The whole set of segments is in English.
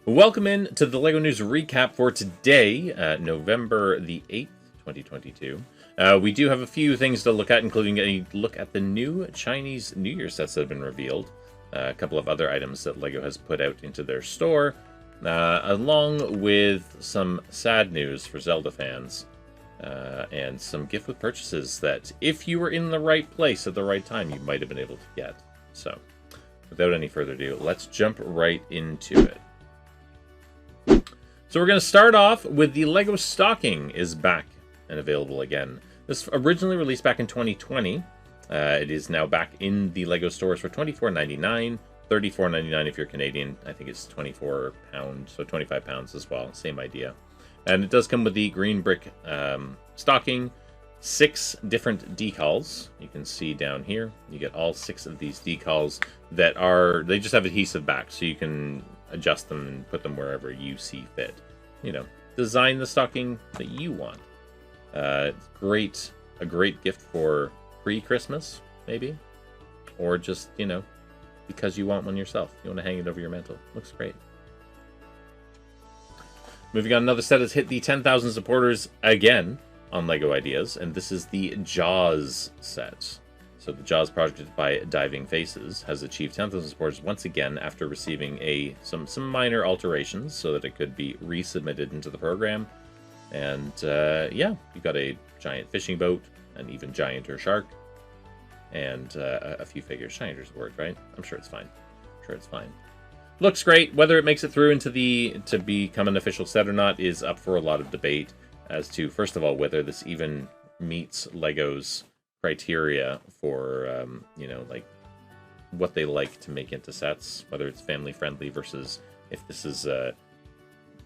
Welcome in to the LEGO News recap for today, November the 8th, 2022. We do have a few things to look at, including a look at the new Chinese New Year sets that have been revealed, a couple of other items that LEGO has put out into their store, along with some sad news for Zelda fans, and some gift with purchases that, if you were in the right place at the right time, you might have been able to get. So, without any further ado, let's jump right into it. So we're going to start off with the LEGO Stocking is back and available again. This originally released back in 2020. It is now back in the LEGO stores for $24.99, $34.99 if you're Canadian. I think it's £24, so £25 as well. Same idea. And it does come with the green brick stocking, 6 different decals. You can see down here, you get all 6 of these decals that are, they just have adhesive back, so you can adjust them and put them wherever you see fit. You know, design the stocking that you want. A great gift for pre-Christmas, maybe, or just, you know, because you want one yourself. You want to hang it over your mantle. Looks great. Moving on, another set has hit the 10,000 supporters again on LEGO Ideas, and this is the Jaws set. So the Jaws project by Diving Faces has achieved 10,000 supporters once again after receiving some minor alterations so that it could be resubmitted into the program. And yeah, you've got a giant fishing boat, an even gianter shark, and a few figures. Gianter's a word, right? I'm sure it's fine. Looks great. Whether it makes it through into to become an official set or not is up for a lot of debate as to, first of all, whether this even meets LEGO's criteria for, you know, like what they like to make into sets, whether it's family friendly versus if this is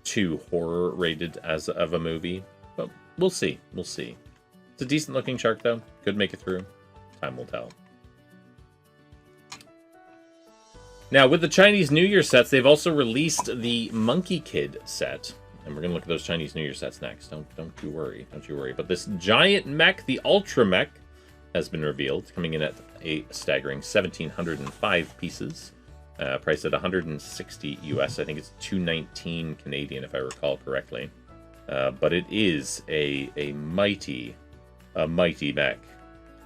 too horror rated as of a movie. But we'll see. It's a decent looking shark though. Could make it through. Time will tell. Now with the Chinese New Year sets, they've also released the Monkey Kid set. And we're going to look at those Chinese New Year sets next. Don't you worry. But this giant mech, the Ultra Mech, has been revealed, coming in at a staggering 1,705 pieces, priced at 160 US. I think it's 219 Canadian, if I recall correctly. But it is a mighty mech.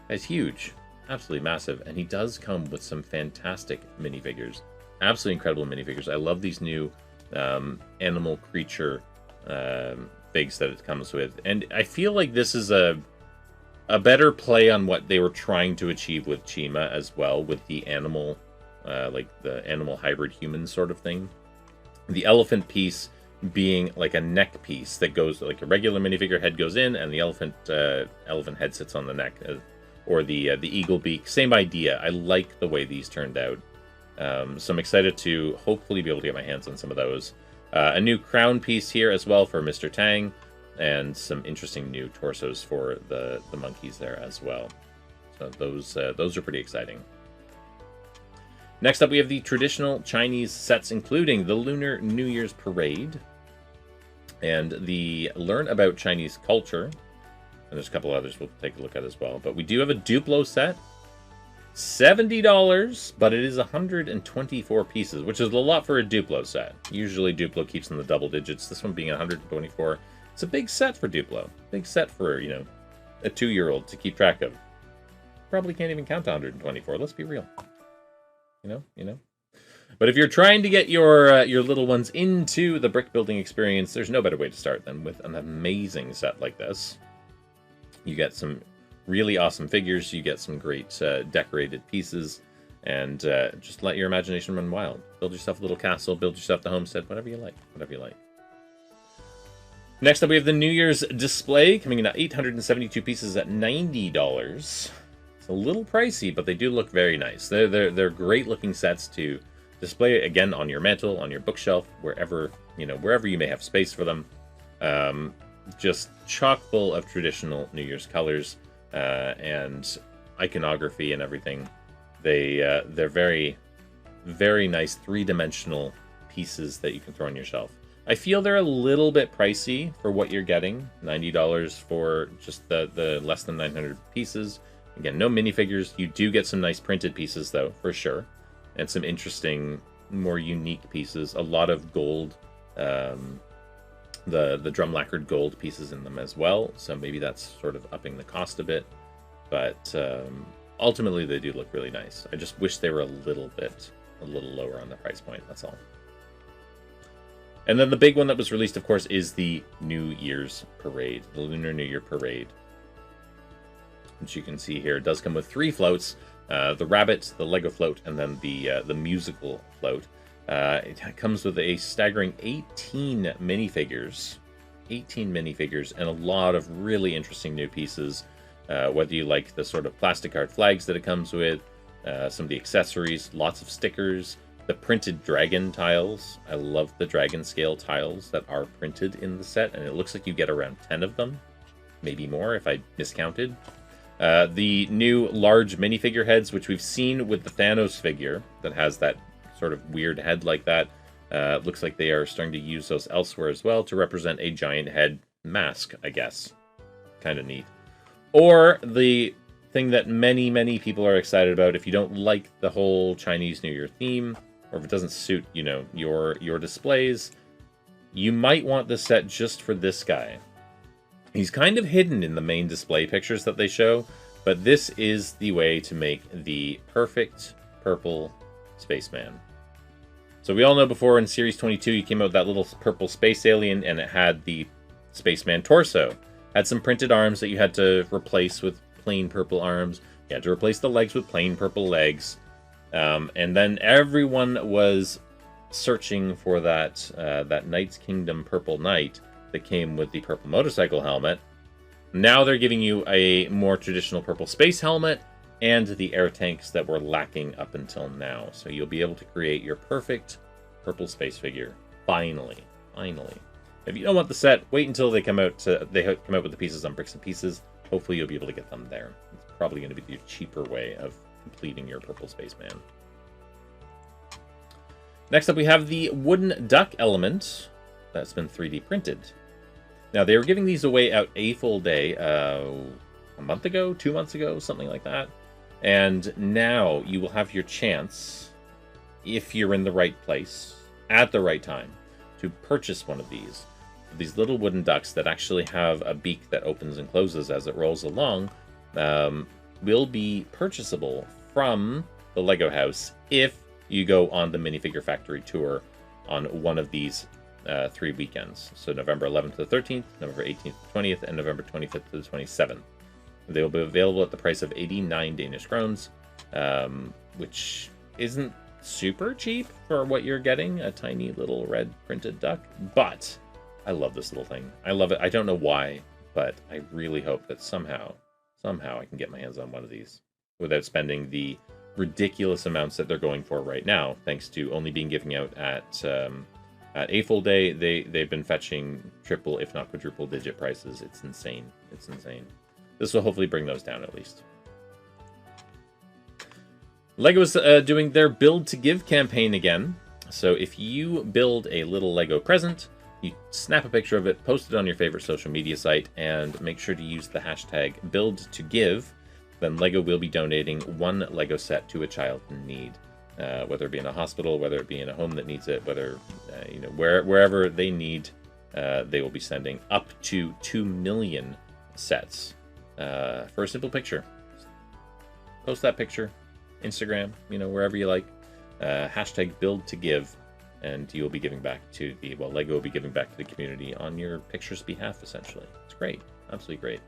It's huge, absolutely massive, and he does come with some fantastic minifigures, absolutely incredible minifigures. I love these new animal creature figs that it comes with, and I feel like this is a better play on what they were trying to achieve with Chima as well, with the animal, like the animal hybrid human sort of thing. The elephant piece being like a neck piece that goes, like a regular minifigure head goes in, and the elephant head sits on the neck, or the eagle beak. Same idea. I like the way these turned out. So I'm excited to hopefully be able to get my hands on some of those. A new crown piece here as well for Mr. Tang, and some interesting new torsos for the monkeys there as well. So those are pretty exciting. Next up, we have the traditional Chinese sets, including the Lunar New Year's Parade and the Learn About Chinese Culture. And there's a couple others we'll take a look at as well. But we do have a Duplo set. $70, but it is 124 pieces, which is a lot for a Duplo set. Usually Duplo keeps in the double digits. This one being 124. It's a big set for Duplo. Big set for, you know, a 2-year-old to keep track of. Probably can't even count to 124. Let's be real. You know. But if you're trying to get your little ones into the brick building experience, there's no better way to start than with an amazing set like this. You get some really awesome figures. You get some great decorated pieces, and just let your imagination run wild. Build yourself a little castle. Build yourself the homestead. Whatever you like. Next up, we have the New Year's display, coming in at 872 pieces at $90. It's a little pricey, but they do look very nice. They're great looking sets to display, again, on your mantle, on your bookshelf, wherever you may have space for them. Just chock full of traditional New Year's colors and iconography and everything. They're very, very nice 3-dimensional pieces that you can throw on your shelf. I feel they're a little bit pricey for what you're getting. $90 for just the less than 900 pieces. Again, no minifigures. You do get some nice printed pieces, though, for sure. And some interesting more unique pieces. A lot of gold, the drum lacquered gold pieces in them as well. So maybe that's sort of upping the cost a bit. But ultimately, they do look really nice. I just wish they were a little lower on the price point. That's all. And then the big one that was released, of course, is the New Year's Parade, the Lunar New Year Parade. Which you can see here, it does come with 3 floats: the rabbit, the Lego float, and then the musical float. It comes with a staggering 18 minifigures, and a lot of really interesting new pieces. Whether you like the sort of plastic art flags that it comes with, some of the accessories, lots of stickers, the printed dragon tiles. I love the dragon scale tiles that are printed in the set, and it looks like you get around 10 of them, maybe more if I miscounted. The new large minifigure heads, which we've seen with the Thanos figure that has that sort of weird head like that. Looks like they are starting to use those elsewhere as well to represent a giant head mask, I guess. Kind of neat. Or the thing that many people are excited about, if you don't like the whole Chinese New Year theme, or if it doesn't suit, you know, your displays, you might want this set just for this guy. He's kind of hidden in the main display pictures that they show, but this is the way to make the perfect purple spaceman. So we all know before in Series 22, you came out with that little purple space alien, and it had the spaceman torso. Had some printed arms that you had to replace with plain purple arms. You had to replace the legs with plain purple legs. And then everyone was searching for that Knight's Kingdom purple knight that came with the purple motorcycle helmet. Now they're giving you a more traditional purple space helmet and the air tanks that were lacking up until now. So you'll be able to create your perfect purple space figure. Finally. If you don't want the set, wait until they come out with the pieces on Bricks and Pieces. Hopefully you'll be able to get them there. It's probably going to be the cheaper way of completing your purple spaceman. Next up, we have the wooden duck element that's been 3D printed. Now, they were giving these away out a full day a month ago, 2 months ago, something like that. And now you will have your chance, if you're in the right place, at the right time, to purchase one of these. These little wooden ducks that actually have a beak that opens and closes as it rolls along will be purchasable from the Lego house if you go on the Minifigure Factory tour on one of these 3 weekends. So November 11th to the 13th, November 18th to the 20th, and November 25th to the 27th. They will be available at the price of 89 Danish krones, which isn't super cheap for what you're getting, a tiny little red printed duck, but I love this little thing. I love it. I don't know why, but I really hope that somehow I can get my hands on one of these without spending the ridiculous amounts that they're going for right now, thanks to only being given out at a full day. They've been fetching triple, if not quadruple digit prices. It's insane. It's insane. This will hopefully bring those down at least. LEGO is doing their Build to Give campaign again. So if you build a little LEGO present, you snap a picture of it, post it on your favorite social media site, and make sure to use the hashtag #BuildToGive. Then LEGO will be donating 1 LEGO set to a child in need, whether it be in a hospital, whether it be in a home that needs it, whether wherever they need, they will be sending up to 2 million sets for a simple picture. Post that picture, Instagram, wherever you like. Hashtag #BuildToGive, and you will be giving back to LEGO will be giving back to the community on your picture's behalf, essentially. It's great. Absolutely great.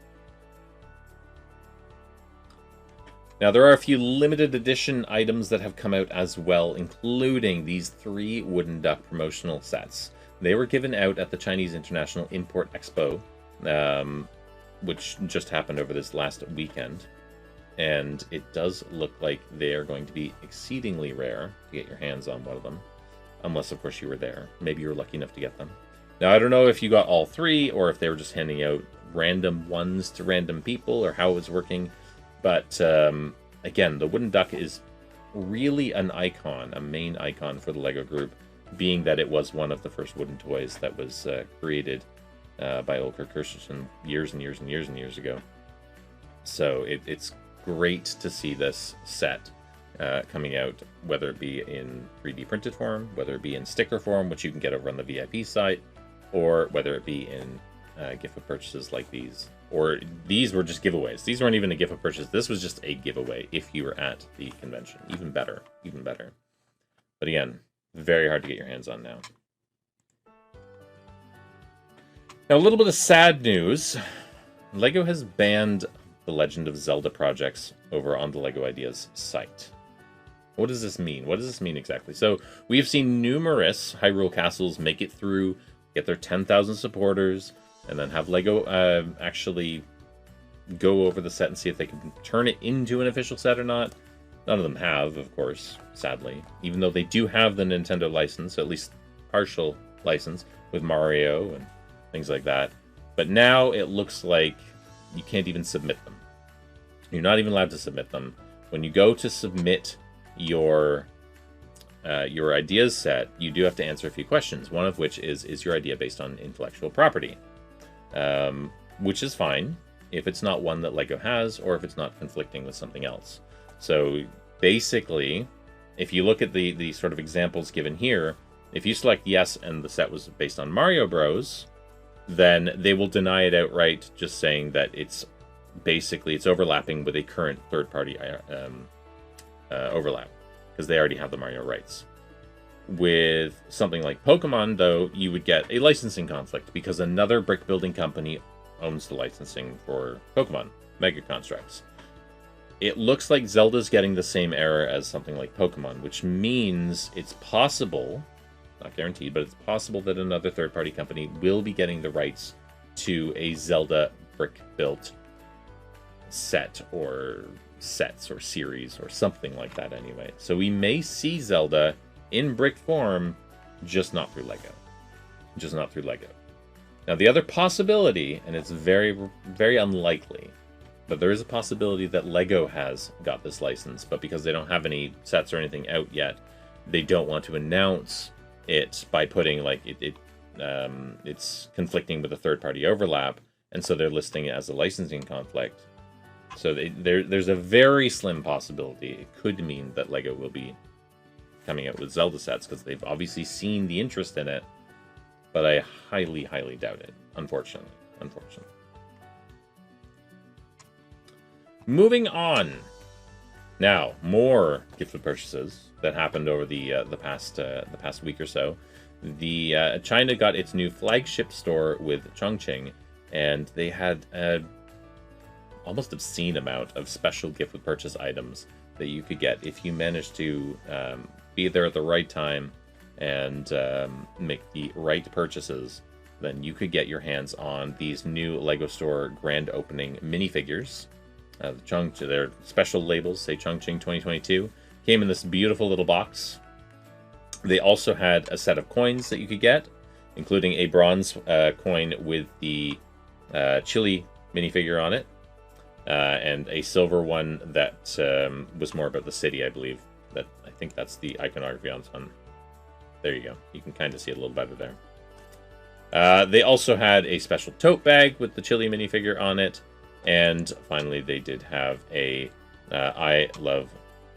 Now, there are a few limited edition items that have come out as well, including these 3 wooden duck promotional sets. They were given out at the Chinese International Import Expo, which just happened over this last weekend. And it does look like they are going to be exceedingly rare to get your hands on one of them. Unless, of course, you were there. Maybe you were lucky enough to get them. Now, I don't know if you got all 3, or if they were just handing out random ones to random people, or how it was working. But, again, the wooden duck is really an icon, a main icon for the LEGO group, being that it was one of the first wooden toys that was created by Ulrich Christensen years and years ago. So it's great to see this set coming out, whether it be in 3D printed form, whether it be in sticker form, which you can get over on the VIP site, or whether it be in gift of purchases like these. Or these were just giveaways. These weren't even a gift of purchase. This was just a giveaway if you were at the convention. Even better. Even better. But again, very hard to get your hands on now. Now, a little bit of sad news. LEGO has banned the Legend of Zelda projects over on the LEGO Ideas site. What does this mean? What does this mean exactly? So, we have seen numerous Hyrule Castles make it through, get their 10,000 supporters, and then have LEGO actually go over the set and see if they can turn it into an official set or not. None of them have, of course, sadly. Even though they do have the Nintendo license, at least partial license, with Mario and things like that. But now it looks like you can't even submit them. You're not even allowed to submit them. When you go to submit your ideas set, you do have to answer a few questions. One of which is your idea based on intellectual property? Which is fine if it's not one that LEGO has, or if it's not conflicting with something else. So basically, if you look at the sort of examples given here, if you select yes and the set was based on Mario Bros, then they will deny it outright, just saying that it's basically it's overlapping with a current third-party overlap, because they already have the Mario rights. With something like Pokemon, though, you would get a licensing conflict, because another brick building company owns the licensing for Pokemon Mega Constructs. It looks like Zelda's getting the same error as something like Pokemon, which means it's possible, not guaranteed, but it's possible that another third-party company will be getting the rights to a Zelda brick-built set, or sets, or series, or something like that anyway. So we may see Zelda in brick form, just not through LEGO. Just not through LEGO. Now, the other possibility, and it's very, very unlikely, but there is a possibility that LEGO has got this license, but because they don't have any sets or anything out yet, they don't want to announce it by putting, like, it's conflicting with a third-party overlap, and so they're listing it as a licensing conflict. So there's a very slim possibility it could mean that LEGO will be coming out with Zelda sets, because they've obviously seen the interest in it, but I highly, highly doubt it, unfortunately. Moving on. Now, more gift purchases that happened over the past week or so. China got its new flagship store with Chongqing, and they had almost obscene amount of special gift with purchase items that you could get if you managed to be there at the right time and make the right purchases. Then you could get your hands on these new LEGO Store grand opening minifigures. Their special labels say Chongqing 2022. Came in this beautiful little box. They also had a set of coins that you could get, including a bronze coin with the Chile minifigure on it, and a silver one that was more about the city, I believe. I think that's the iconography on. There you go. You can kind of see it a little better there. They also had a special tote bag with the Chile minifigure on it. And finally, they did have a I Love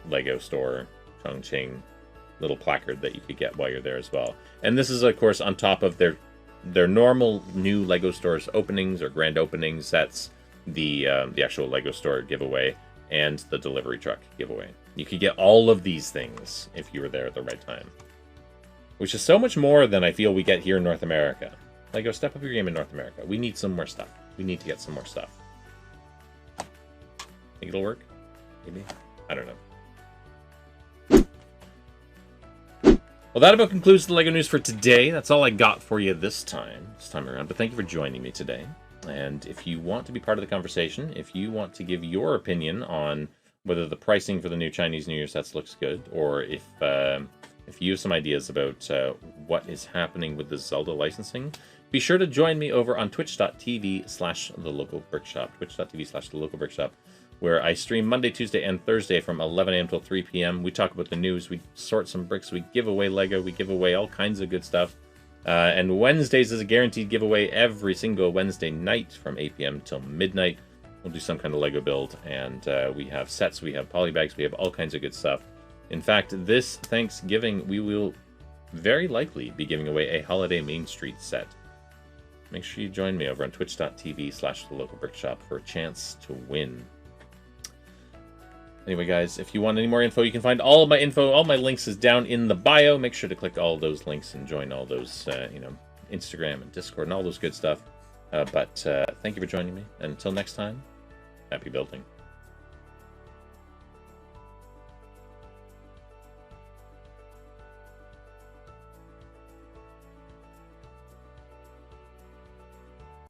LEGO Store Chongqing little placard that you could get while you're there as well. And this is, of course, on top of their normal new LEGO Stores openings or grand opening sets, the actual LEGO Store giveaway, and the delivery truck giveaway. You could get all of these things if you were there at the right time, which is so much more than I feel we get here in North America. LEGO, step up your game in North America. We need some more stuff. We need to get some more stuff. Think it'll work? Maybe? I don't know. Well, that about concludes the LEGO news for today. That's all I got for you this time around. But thank you for joining me today. And if you want to be part of the conversation, if you want to give your opinion on whether the pricing for the new Chinese New Year sets looks good, or if you have some ideas about what is happening with the Zelda licensing, be sure to join me over on twitch.tv/thelocalbrickshop, twitch.tv/thelocalbrickshop, where I stream Monday, Tuesday, and Thursday from 11 a.m. till 3 p.m. We talk about the news, we sort some bricks, we give away LEGO, we give away all kinds of good stuff. And Wednesdays is a guaranteed giveaway every single Wednesday night from 8 p.m. till midnight. We'll do some kind of Lego build, and we have sets, we have polybags, we have all kinds of good stuff. In fact, this Thanksgiving, we will very likely be giving away a Holiday Main Street set. Make sure you join me over on twitch.tv/thelocalbrickshop for a chance to win. Anyway, guys, if you want any more info, you can find all of my info, all my links is down in the bio. Make sure to click all those links and join all those, Instagram and Discord and all those good stuff. But thank you for joining me. And until next time, happy building.